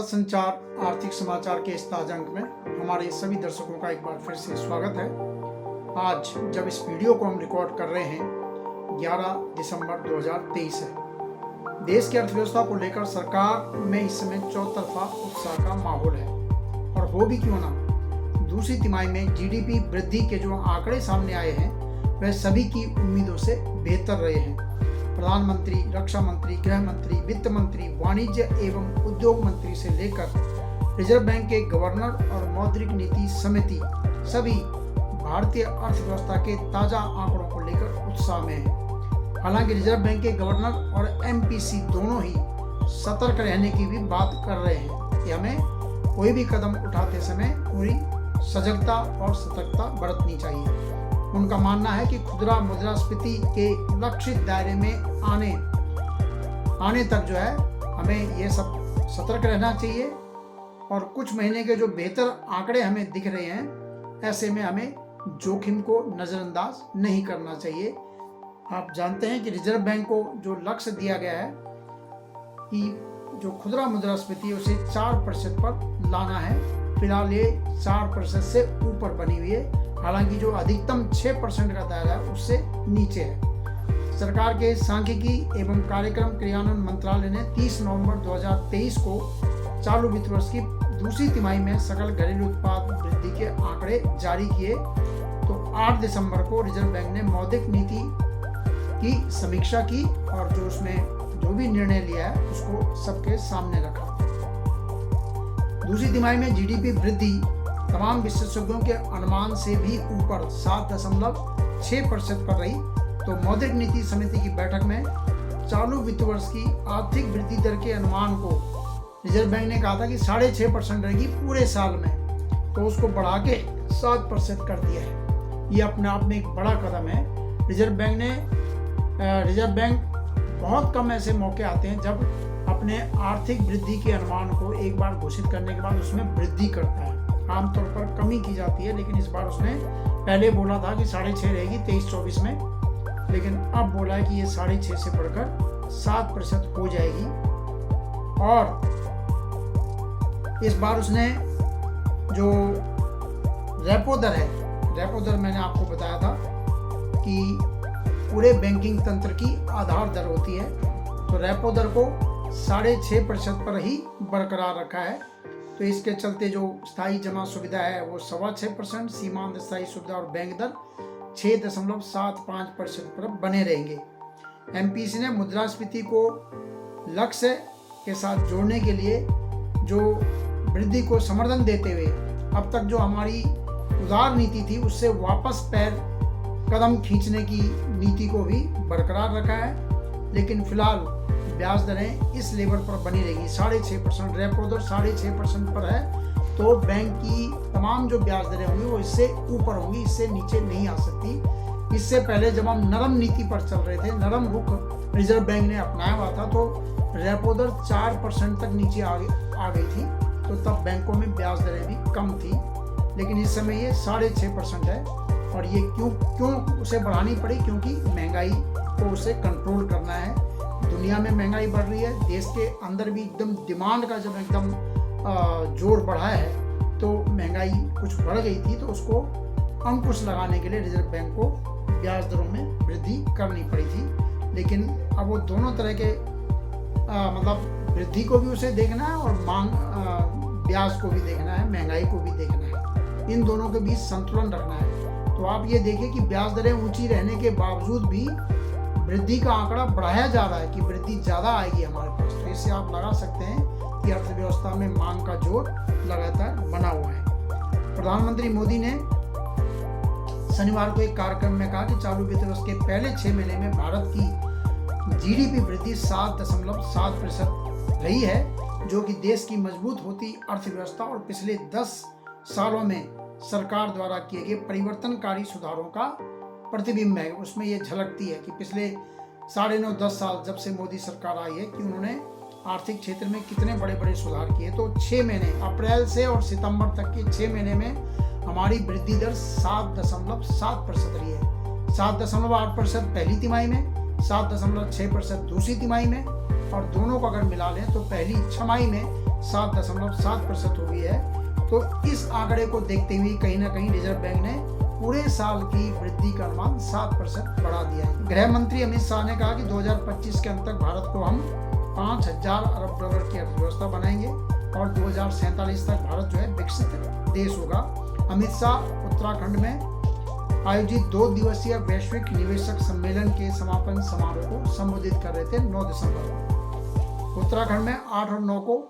भारत संचार आर्थिक समाचार के इस ताजा अंक में हमारे सभी दर्शकों का एक बार फिर से स्वागत है। आज जब इस वीडियो को हम रिकॉर्ड कर रहे हैं 11 दिसंबर 2023 है। देश की अर्थव्यवस्था को लेकर सरकार में इस समय चौतरफा उत्साह का माहौल है, और हो भी क्यों ना। दूसरी तिमाही में जीडीपी वृद्धि के जो आंकड़े सामने आए हैं वह सभी की उम्मीदों से बेहतर रहे हैं। प्रधानमंत्री, रक्षा मंत्री, गृह मंत्री, वित्त मंत्री, वाणिज्य एवं उद्योग मंत्री से लेकर रिजर्व बैंक के गवर्नर और मौद्रिक नीति समिति सभी भारतीय अर्थव्यवस्था के ताजा आंकड़ों को लेकर उत्साह में हैं। हालांकि रिजर्व बैंक के गवर्नर और एमपीसी दोनों ही सतर्क रहने की भी बात कर रहे हैं कि हमें कोई भी कदम उठाते समय पूरी सजगता और सतर्कता बरतनी चाहिए। उनका मानना है कि खुदरा मुद्रास्फीति के लक्षित दायरे में आने तक जो है हमें ये सब सतर्क रहना चाहिए, और कुछ महीने के जो बेहतर आंकड़े हमें दिख रहे हैं ऐसे में हमें जोखिम को नज़रअंदाज नहीं करना चाहिए। आप जानते हैं कि रिजर्व बैंक को जो लक्ष्य दिया गया है कि जो खुदरा मुद्रास्फीति उसे 4% पर लाना है। फिलहाल ये 4% से ऊपर बनी हुई है, हालांकि जो अधिकतम 6% का दायरा है उससे नीचे है। सरकार के सांख्यिकी एवं कार्यक्रम क्रियान्वयन मंत्रालय ने 30 नवंबर 2023 को चालू वित्त वर्ष की दूसरी तिमाही में सकल घरेलू उत्पाद वृद्धि के आंकड़े जारी किए। तो 8 दिसंबर को रिजर्व बैंक ने मौद्रिक नीति की समीक्षा की और जो उसमें जो भी निर्णय लिया है उसको सबके सामने रखा। दूसरी तिमाही में जीडीपी वृद्धि तमाम विशेषज्ञों के अनुमान से भी ऊपर 7.6% पर रही। तो मौद्रिक नीति समिति की बैठक में चालू वित्त वर्ष की आर्थिक वृद्धि दर के अनुमान को रिजर्व बैंक ने कहा था कि 6.5% रहेगी पूरे साल में, तो उसको बढ़ा के 7% कर दिया है। ये अपने आप में एक बड़ा कदम है। रिजर्व बैंक बहुत कम ऐसे मौके आते हैं जब अपने आर्थिक वृद्धि के अनुमान को एक बार घोषित करने के बाद उसमें वृद्धि करता है। आमतौर पर कमी की जाती है, लेकिन इस बार उसने पहले बोला था कि 6.5 रहेगी 23-24 में, लेकिन अब बोला है कि ये 6.5 से बढ़कर 7% हो जाएगी। और इस बार उसने जो रेपो दर है, रेपो दर मैंने आपको बताया था कि पूरे बैंकिंग तंत्र की आधार दर होती है, तो रेपो दर को 6.5% पर ही बरकरार रखा है। तो इसके चलते जो स्थायी जमा सुविधा है वो 6.25%, सीमांत स्थायी सुविधा और बैंक दर 6.75% पर बने रहेंगे। एमपीसी ने मुद्रास्फीति को लक्ष्य के साथ जोड़ने के लिए जो वृद्धि को समर्थन देते हुए अब तक जो हमारी उदार नीति थी उससे वापस कदम खींचने की नीति को भी बरकरार रखा है। लेकिन फिलहाल ब्याज दरें इस लेवल पर बनी रहेगी 6.5%। रेपो दर 6.5% पर है, तो बैंक की तमाम जो ब्याज दरें होंगी वो इससे ऊपर होंगी, इससे नीचे नहीं आ सकती। इससे पहले जब हम नरम नीति पर चल रहे थे, नरम रुख रिजर्व बैंक ने अपनाया हुआ था, तो रेपो दर 4% तक नीचे आ गई थी, तो तब बैंकों में ब्याज दरें भी कम थी। लेकिन इस समय ये 6.5% है, और ये क्यों उसे बढ़ानी पड़ी? क्योंकि महंगाई को उसे कंट्रोल करना है। दुनिया में महंगाई बढ़ रही है, देश के अंदर भी एकदम डिमांड का जब एकदम जोर बढ़ा है तो महंगाई कुछ बढ़ गई थी, तो उसको अंकुश लगाने के लिए रिजर्व बैंक को ब्याज दरों में वृद्धि करनी पड़ी थी। लेकिन अब वो दोनों तरह के मतलब वृद्धि को भी उसे देखना है और ब्याज को भी देखना है, महंगाई को भी देखना है, इन दोनों के बीच संतुलन रखना है। तो आप ये देखिए कि ब्याज दरें ऊंची रहने के बावजूद भी वृद्धि का आंकड़ा बढ़ाया जा रहा है कि वृद्धि ज़्यादा आएगी हमारे पास। तो इससे आप लगा सकते हैं कि अर्थव्यवस्था में मांग का जोर लगातार बना हुआ है। प्रधानमंत्री मोदी ने शनिवार को एक कार्यक्रम में कहा कि चालू वित्त वर्ष के पहले 6 महीने में भारत की जीडीपी वृद्धि 7.7% रही है, जो कि देश की मजबूत होती अर्थव्यवस्था और पिछले 10 सालों में सरकार द्वारा किए गए परिवर्तनकारी सुधारों का प्रतिबिंब है। उसमें ये झलकती है कि पिछले 9.5-10 साल जब से मोदी सरकार आई है कि उन्होंने आर्थिक क्षेत्र में कितने बड़े बड़े सुधार किए। तो 6 महीने अप्रैल से और सितंबर तक के 6 महीने में हमारी वृद्धि दर 7.7% रही है। 7.8% पहली तिमाही में, 7.6% दूसरी तिमाही में, और दोनों को अगर मिला लें तो पहली छमाही में 7.7% हुई है। तो इस आंकड़े को देखते हुए कहीं ना कहीं रिजर्व बैंक ने पूरे साल की वृद्धि का अनुमान 7% बढ़ा दिया है। गृह मंत्री अमित शाह ने कहा कि 2025 के अंत तक भारत को हम 5,000 अरब डॉलर की अर्थव्यवस्था बनाएंगे और 2047 तक भारत जो है विकसित देश होगा। अमित शाह उत्तराखंड में आयोजित 2 दिवसीय वैश्विक निवेशक सम्मेलन के समापन समारोह को संबोधित कर रहे थे 9 दिसंबर को। उत्तराखंड में 8 और 9 को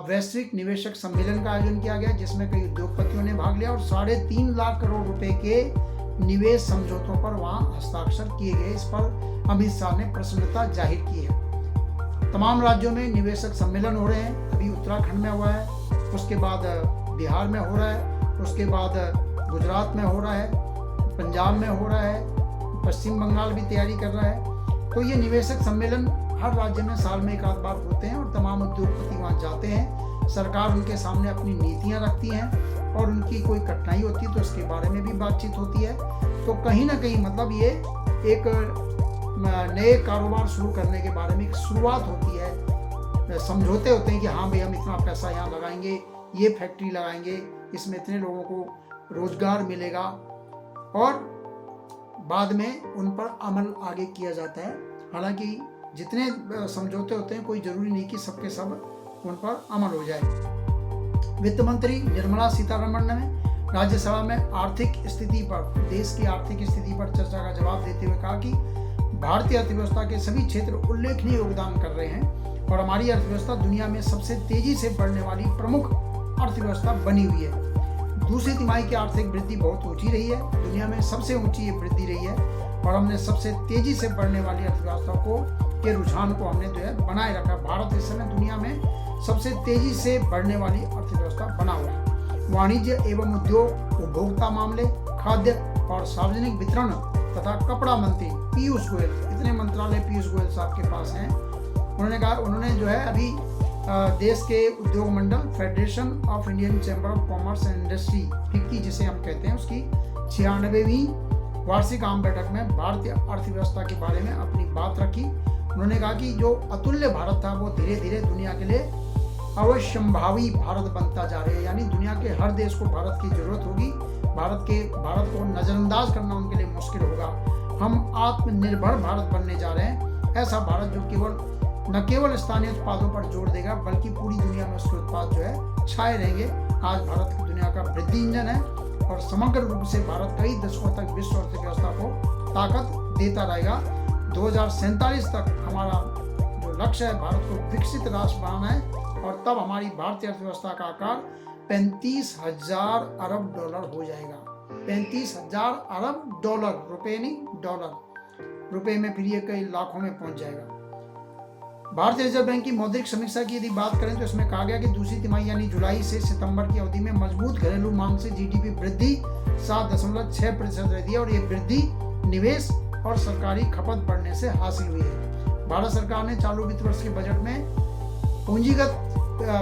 वैश्विक निवेशक सम्मेलन का आयोजन किया गया, जिसमें कई उद्योगपतियों ने भाग लिया और 3.5 लाख करोड़ रुपए के निवेश समझौतों पर वहां हस्ताक्षर किए गए। इस पर अमित शाह ने प्रसन्नता जाहिर की है। तमाम राज्यों में निवेशक सम्मेलन हो रहे हैं। अभी उत्तराखंड में हुआ है, उसके बाद बिहार में हो रहा है, उसके बाद गुजरात में हो रहा है, पंजाब में हो रहा है, पश्चिम बंगाल भी तैयारी कर रहा है। तो ये निवेशक सम्मेलन हर राज्य में साल में एक आध बार होते हैं और तमाम उद्योगपति वहाँ जाते हैं। सरकार उनके सामने अपनी नीतियाँ रखती हैं और उनकी कोई कठिनाई होती है तो उसके बारे में भी बातचीत होती है। तो कहीं ना कहीं मतलब ये एक नए कारोबार शुरू करने के बारे में एक शुरुआत होती है। समझौते होते हैं कि हाँ भाई हम इतना पैसा यहाँ लगाएंगे, ये फैक्ट्री लगाएंगे, इसमें इतने लोगों को रोजगार मिलेगा और बाद में उन पर अमल आगे किया जाता है। हालांकि जितने समझौते होते हैं कोई जरूरी नहीं कि सबके सब उन पर अमल हो जाए। वित्त मंत्री निर्मला सीतारमण ने राज्यसभा में आर्थिक स्थिति पर, देश की आर्थिक स्थिति पर चर्चा का जवाब देते हुए कहा कि भारतीय अर्थव्यवस्था के सभी क्षेत्र उल्लेखनीय योगदान कर रहे हैं और हमारी अर्थव्यवस्था दुनिया में सबसे तेजी से बढ़ने वाली प्रमुख अर्थव्यवस्था बनी हुई है। दूसरी तिमाही की आर्थिक वृद्धि बहुत ऊंची रही है, दुनिया में सबसे ऊंची ये वृद्धि रही है और हमने सबसे तेजी से बढ़ने वाली अर्थव्यवस्था के रुझान को हमने जो है बनाए रखा। भारत इस समय दुनिया में सबसे तेजी से बढ़ने वाली अर्थव्यवस्था बना हुआ है। वाणिज्य एवं उद्योग, उपभोक्ता मामले, खाद्य और सार्वजनिक वितरण तथा कपड़ा मंत्री पीयूष गोयल, इतने मंत्रालय पीयूष गोयल साहब के पास हैं। उन्होंने जो है अभी देश के उद्योग मंडल federation of Indian chamber of commerce and industry FICCI जिसे हम कहते हैं उसकी 96वीं वार्षिक आम बैठक में भारतीय अर्थव्यवस्था के बारे में अपनी बात रखी। उन्होंने कहा कि जो अतुल्य भारत था वो धीरे धीरे दुनिया के लिए अवश्यंभावी भारत बनता जा रहा है, यानी दुनिया के हर देश को भारत की जरूरत होगी। भारत को नजरअंदाज करना उनके लिए मुश्किल होगा। हम आत्मनिर्भर भारत बनने जा रहे हैं, ऐसा भारत जो न केवल स्थानीय उत्पादों पर जोर देगा बल्कि पूरी दुनिया में उसके उत्पाद जो है छाए रहेंगे। आज भारत की दुनिया का वृद्धि इंजन है और समग्र रूप से भारत कई दशकों तक विश्व अर्थव्यवस्था को ताकत देता रहेगा। 2047 तक हमारा जो लक्ष्य है भारत को विकसित राष्ट्र बनाना है और तब हमारी भारतीय अर्थव्यवस्था का आकार 35,000 अरब डॉलर हो जाएगा। 35,000 अरब डॉलर, रुपए नहीं डॉलर, रुपए में फिर ये कई लाखों में पहुंच जाएगा। भारतीय रिजर्व बैंक की मौद्रिक समीक्षा की यदि बात करें तो इसमें कहा गया कि दूसरी तिमाही यानी जुलाई से सितंबर की अवधि में मजबूत घरेलू मांग से जीडीपी वृद्धि 7.6% रही है और ये वृद्धि निवेश और सरकारी खपत बढ़ने से हासिल हुई है। भारत सरकार ने चालू वित्त वर्ष के बजट में पूंजीगत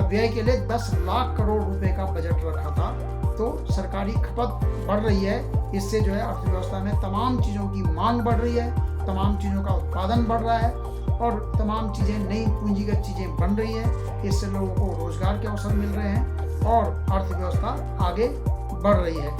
व्यय के लिए 10 लाख करोड़ रुपए का बजट रखा था। तो सरकारी खपत बढ़ रही है, इससे जो है अर्थव्यवस्था में तमाम चीज़ों की मांग बढ़ रही है, तमाम चीज़ों का उत्पादन बढ़ रहा है और तमाम चीज़ें नई पूंजीगत चीज़ें बन रही हैं। इससे लोगों को रोजगार के अवसर मिल रहे हैं और अर्थव्यवस्था आगे बढ़ रही है।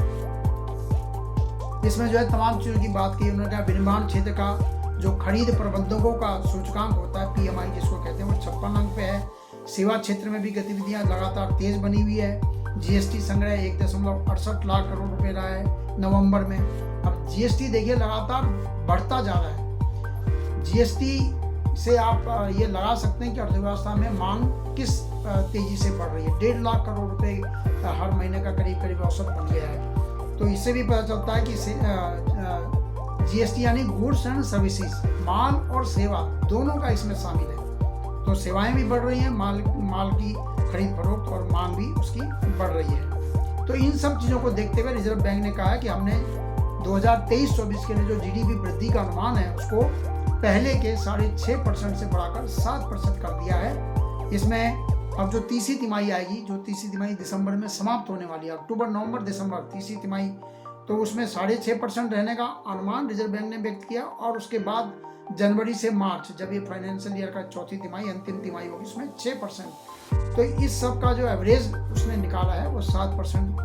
इसमें जो है तमाम चीज़ों की बात की उन्होंने कहा। विनिर्माण क्षेत्र का जो खरीद प्रबंधकों का सूचकांक होता है PMI जिसको कहते हैं वो 56 अंक पे है। सेवा क्षेत्र में भी गतिविधियां लगातार तेज बनी हुई है। GST संग्रह 1.68 लाख करोड़ रुपए रहा है नवंबर में। अब GST देखिए लगातार बढ़ता जा रहा है। GST से आप ये लगा सकते हैं कि अर्थव्यवस्था में मांग किस तेजी से बढ़ रही है। 1.5 लाख करोड़ रुपए हर महीने का करीब औसत बन गया है। तो इससे भी पता चलता है कि GST यानी गुड्स एंड सर्विसेज, माल और सेवा दोनों का इसमें शामिल है। तो सेवाएं भी बढ़ रही हैं, माल की खरीद फरोख्त और मांग भी उसकी बढ़ रही है। तो इन सब चीज़ों को देखते हुए रिजर्व बैंक ने कहा कि हमने 2023-24 के लिए जो GDP वृद्धि का अनुमान है उसको पहले के 6.5% से बढ़ाकर 7% कर दिया है। इसमें अब जो तीसरी तिमाही आएगी, जो तीसरी तिमाही दिसंबर में समाप्त होने वाली है, अक्टूबर नवंबर दिसंबर तीसरी तिमाही, तो उसमें 6.5% रहने का अनुमान रिजर्व बैंक ने व्यक्त किया और उसके बाद जनवरी से मार्च जब ये फाइनेंशियल ईयर का चौथी तिमाही अंतिम तिमाही होगी उसमें 6% तो इस सब का जो एवरेज उसने निकाला है वो 7%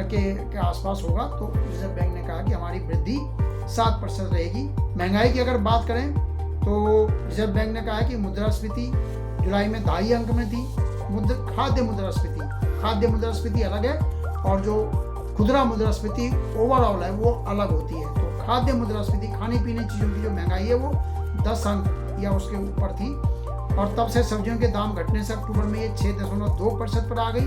के आसपास होगा। तो रिजर्व बैंक ने कहा कि हमारी वृद्धि 7% रहेगी। महंगाई की अगर बात करें तो रिजर्व बैंक ने कहा है कि मुद्रास्फीति जुलाई में 2.5 अंक में थी। खाद्य मुद्रास्फीति अलग है और जो खुदरा मुद्रास्फीति ओवरऑल है वो अलग होती है। तो खाद्य मुद्रास्फीति खाने पीने चीज़ों की जो महंगाई है वो 10 अंक या उसके ऊपर थी और तब से सब्जियों के दाम घटने से अक्टूबर में ये 6.2% पर आ गई।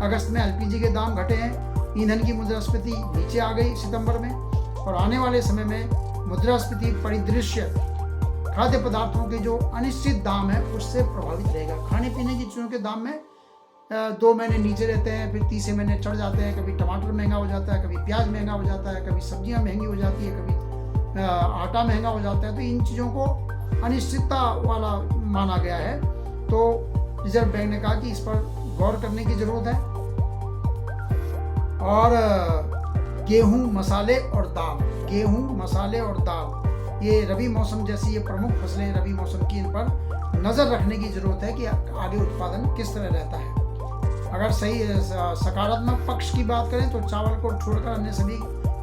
अगस्त में एलपीजी के दाम घटे हैं। ईंधन की मुद्रास्फीति नीचे आ गई सितंबर में और आने वाले समय में मुद्रास्फीति परिदृश्य खाद्य पदार्थों के जो अनिश्चित दाम है उससे प्रभावित रहेगा। खाने पीने की चीज़ों के दाम में 2 महीने नीचे रहते हैं, फिर तीसरे महीने चढ़ जाते हैं। कभी टमाटर महंगा हो जाता है, कभी प्याज महंगा हो जाता है, कभी सब्जियां महंगी हो जाती है, कभी आटा महंगा हो जाता है। तो इन चीज़ों को अनिश्चितता वाला माना गया है। तो रिजर्व बैंक ने कहा कि इस पर गौर करने की ज़रूरत है। और गेहूँ, मसाले और दाल ये रबी मौसम जैसी ये प्रमुख फसलें रबी मौसम की, इन पर नज़र रखने की ज़रूरत है कि आगे उत्पादन किस तरह रहता है। अगर सही सकारात्मक पक्ष की बात करें तो चावल को छोड़कर अन्य सभी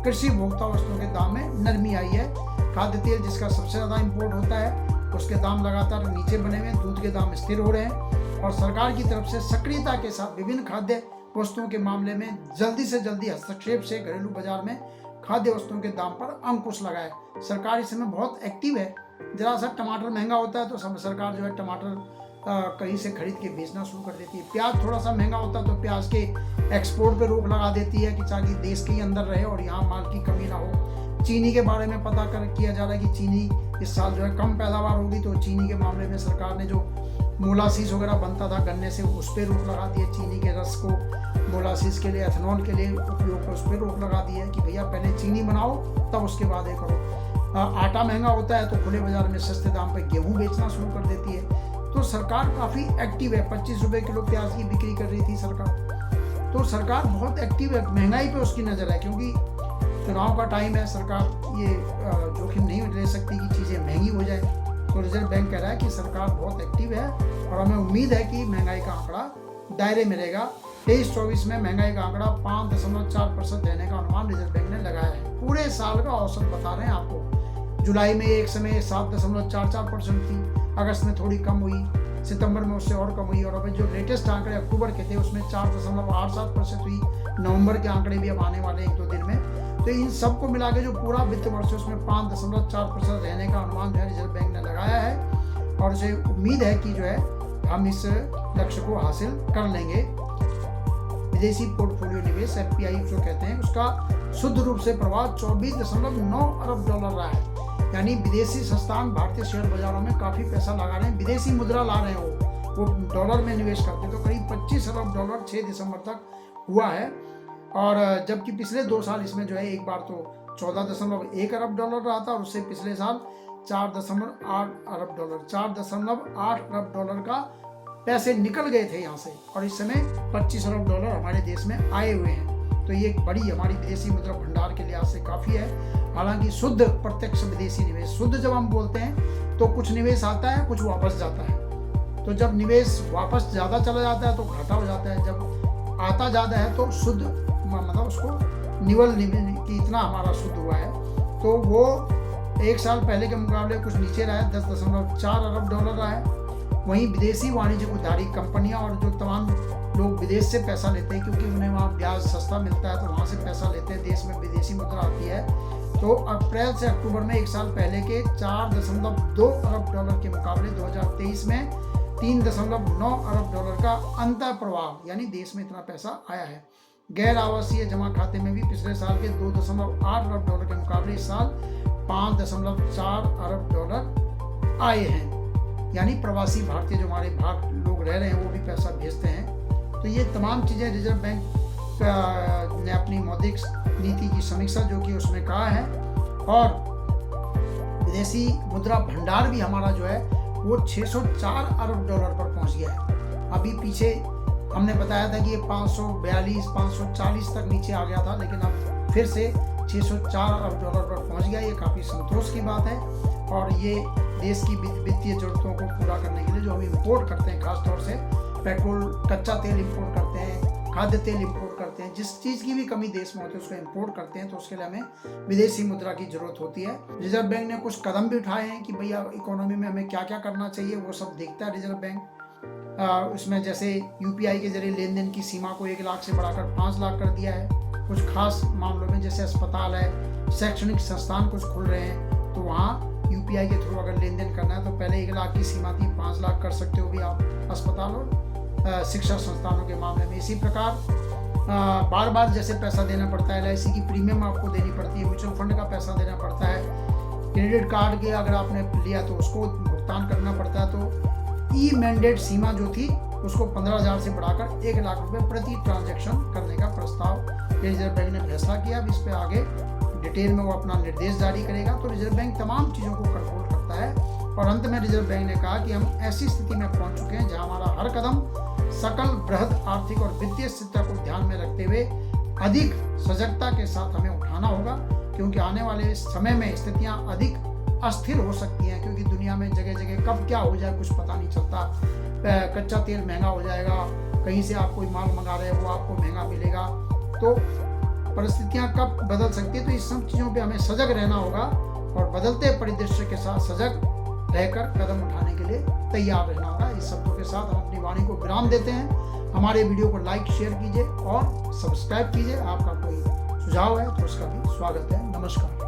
कृषि उपभोक्ता वस्तुओं के दाम में नरमी आई है। खाद्य तेल जिसका सबसे ज़्यादा इम्पोर्ट होता है उसके दाम लगातार नीचे बने हुए हैं। दूध के दाम स्थिर हो रहे हैं और सरकार की तरफ से सक्रियता के साथ विभिन्न खाद्य वस्तुओं के मामले में जल्दी से जल्दी हस्तक्षेप से घरेलू बाजार में खाद्य वस्तुओं के दाम पर अंकुश लगाए। सरकार इस समय बहुत एक्टिव है। जरा सा टमाटर महंगा होता है तो सब सरकार जो है टमाटर कहीं से खरीद के बेचना शुरू कर देती है। प्याज थोड़ा सा महंगा होता है तो प्याज के एक्सपोर्ट पे रोक लगा देती है कि ताकि देश के ही अंदर रहे और यहाँ माल की कमी ना हो। चीनी के बारे में पता किया जा रहा है कि चीनी इस साल जो है कम पैदावार होगी, तो चीनी के मामले में सरकार ने जो मोलासीस वगैरह बनता था गन्ने से उस पर रोक लगा दी है। चीनी के रस को मोलासीस के लिए, एथेनॉल के लिए उपयोग पर उस पर रोक लगा दी है कि भैया पहले चीनी बनाओ तब उसके बाद ये करो। आटा महंगा होता है तो खुले बाजार में सस्ते दाम पर गेहूं बेचना शुरू कर देती है। तो सरकार काफ़ी एक्टिव है। 25 रुपये किलो प्याज की बिक्री कर रही थी सरकार। तो सरकार बहुत एक्टिव है। महंगाई पे उसकी नज़र है क्योंकि चुनाव का टाइम है। सरकार ये जोखिम नहीं ले सकती कि चीज़ें महंगी हो जाए। तो रिजर्व बैंक कह रहा है कि सरकार बहुत एक्टिव है और हमें उम्मीद है कि महंगाई का आंकड़ा दायरे में रहेगा। 23-24 में महंगाई का आंकड़ा 5.4% रहने का अनुमान रिजर्व बैंक ने लगाया है। पूरे साल का औसत बता रहे हैं आपको। जुलाई में एक समय 7.44% थी, अगस्त में थोड़ी कम हुई, सितंबर में उससे और कम हुई और अभी जो लेटेस्ट आंकड़े अक्टूबर के थे उसमें 4.87% हुई। नवंबर के आंकड़े भी अब आने वाले 1-2 दिन में। तो इन सबको मिला के जो पूरा वित्त वर्ष है उसमें 5.4% रहने का अनुमान जो है रिजर्व बैंक ने लगाया है और उसे उम्मीद है कि जो है हम इस लक्ष्य को हासिल कर लेंगे। विदेशी पोर्टफोलियो निवेश एफपीआई जो कहते हैं उसका शुद्ध रूप से प्रवाह 24.9 अरब डॉलर रहा है। यानी विदेशी संस्थान भारतीय शेयर बाजारों में काफ़ी पैसा लगा रहे हैं, विदेशी मुद्रा ला रहे हैं। वो डॉलर में निवेश करते हैं। तो करीब 25 अरब डॉलर 6 दिसंबर तक हुआ है और जबकि पिछले 2 साल इसमें जो है एक बार तो 14.1 अरब डॉलर रहा था और उससे पिछले साल 4.8 अरब डॉलर का पैसे निकल गए थे यहाँ से और इस समय 25 अरब डॉलर हमारे देश में आए हुए हैं। तो ये एक बड़ी हमारी विदेशी मुद्रा भंडार के लिहाज से काफ़ी है। हालांकि शुद्ध प्रत्यक्ष विदेशी निवेश, शुद्ध जब हम बोलते हैं तो कुछ निवेश आता है कुछ वापस जाता है। तो जब निवेश वापस ज़्यादा चला जाता है तो घाटा हो जाता है, जब आता ज़्यादा है तो शुद्ध मतलब उसको निवल कि इतना हमारा शुद्ध हुआ है। तो वो एक साल पहले के मुकाबले कुछ नीचे रहा है, 10.4 अरब डॉलर रहा है। वहीं विदेशी वाणिज्य उधारी कंपनियां और जो तमाम लोग विदेश से पैसा लेते हैं क्योंकि उन्हें वहाँ ब्याज सस्ता मिलता है तो वहाँ से पैसा लेते हैं, देश में विदेशी मुद्रा आती है। तो अप्रैल से अक्टूबर में एक साल पहले के 4.2 अरब डॉलर के मुकाबले 2023 में 3.9 अरब डॉलर का अंतर प्रवाह यानी देश में इतना पैसा आया है। गैर आवासीय जमा खाते में भी पिछले साल के 2.8 अरब डॉलर के मुकाबले इस साल 5.4 अरब डॉलर आए हैं। यानी प्रवासी भारतीय जो हमारे बाहर लोग रह रहे हैं वो भी पैसा भेजते हैं। तो ये तमाम चीज़ें रिजर्व बैंक ने अपनी मौद्रिक नीति की समीक्षा जो कि उसमें कहा है और विदेशी मुद्रा भंडार भी हमारा जो है वो 604 अरब डॉलर पर पहुंच गया है। अभी पीछे हमने बताया था कि ये 542-540 तक नीचे आ गया था, लेकिन अब फिर से 604 अरब डॉलर पर पहुंच गया। ये काफ़ी संतोष की बात है और ये देश की वित्तीय जरूरतों को पूरा करने के लिए जो हम इम्पोर्ट करते हैं खासतौर से पेट्रोल, कच्चा तेल इंपोर्ट करते हैं, खाद्य तेल इंपोर्ट करते हैं, जिस चीज़ की भी कमी देश में होती है उसको इंपोर्ट करते हैं, तो उसके लिए हमें विदेशी मुद्रा की जरूरत होती है। रिजर्व बैंक ने कुछ कदम भी उठाए हैं कि भैया इकोनॉमी में हमें क्या क्या करना चाहिए, वो सब देखता है रिजर्व बैंक। उसमें जैसे यूपीआई के जरिए लेन देन की सीमा को 1 लाख से बढ़ाकर 5 लाख कर दिया है। कुछ खास मामलों में जैसे अस्पताल है, शैक्षणिक संस्थान कुछ खुल रहे हैं, तो वहाँ यूपीआई के थ्रू अगर लेन देन करना है तो पहले 1 लाख की सीमा थी, 5 लाख कर सकते हो भी आप अस्पताल और शिक्षा संस्थानों के मामले में। इसी प्रकार बार बार जैसे पैसा देना पड़ता है, LIC की प्रीमियम आपको देनी पड़ती है, म्यूचुअल फंड का पैसा देना पड़ता है, क्रेडिट कार्ड के अगर आपने लिया तो उसको भुगतान करना पड़ता है, तो ई मैंडेट सीमा जो थी उसको 15,000 से बढ़ाकर 1 लाख रुपए प्रति ट्रांजैक्शन करने का प्रस्ताव रिजर्व बैंक ने फैसला किया। अब इस पे आगे डिटेल में वो अपना निर्देश जारी करेगा। तो रिजर्व बैंक तमाम चीज़ों को कंट्रोल करता है। और अंत में रिजर्व बैंक ने कहा कि हम ऐसी स्थिति में पहुंच चुके हैं जहां हमारा हर कदम सकल बृहद आर्थिक और वित्तीय स्थिति को ध्यान में रखते हुए अधिक सजगता के साथ हमें उठाना होगा, क्योंकि आने वाले समय में स्थितियां अधिक अस्थिर हो सकती हैं, क्योंकि दुनिया में जगह जगह कब क्या हो जाए कुछ पता नहीं चलता। कच्चा तेल महंगा हो जाएगा, कहीं से आप कोई माल मंगा रहे हैं वो आपको महंगा मिलेगा, तो परिस्थितियां कब बदल सकती है। तो इस सब चीज़ों पे हमें सजग रहना होगा और बदलते परिदृश्य के साथ सजग रहकर कदम उठाने के लिए तैयार रहना होगा। इस शब्दों के साथ हम अपनी वाणी को विराम देते हैं। हमारे वीडियो को लाइक शेयर कीजिए और सब्सक्राइब कीजिए। आपका कोई सुझाव है तो उसका भी स्वागत है। नमस्कार।